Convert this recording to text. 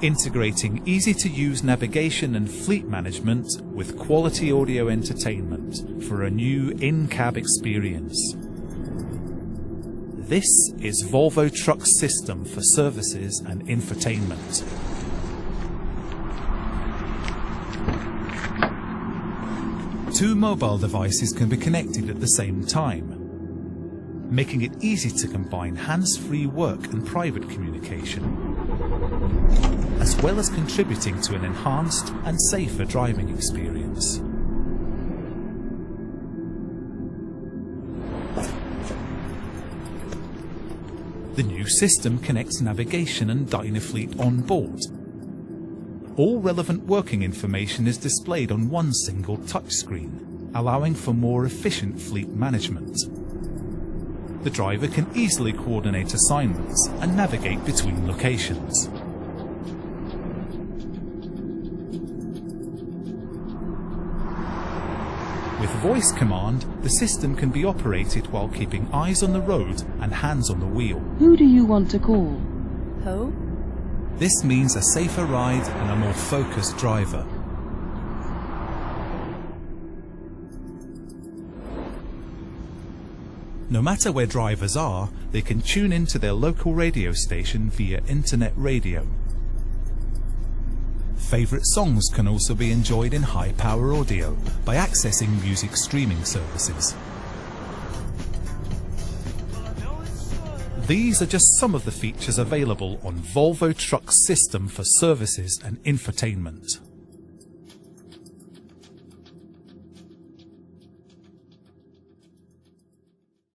integrating easy-to-use navigation and fleet management with quality audio entertainment for a new in-cab experience. This is Volvo Trucks system for services and infotainment. Two mobile devices can be connected at the same time, making it easy to combine hands-free work and private communication, as well as contributing to an enhanced and safer driving experience. The new system connects navigation and Dynafleet on board. All relevant working information is displayed on one single touchscreen, allowing for more efficient fleet management. The driver can easily coordinate assignments and navigate between locations. With voice command, the system can be operated while keeping eyes on the road and hands on the wheel. Who do you want to call? Who? This means a safer ride and a more focused driver. No matter where drivers are, they can tune into their local radio station via internet radio. Favorite songs can also be enjoyed in high-power audio by accessing music streaming services. These are just some of the features available on Volvo Trucks system for services and infotainment.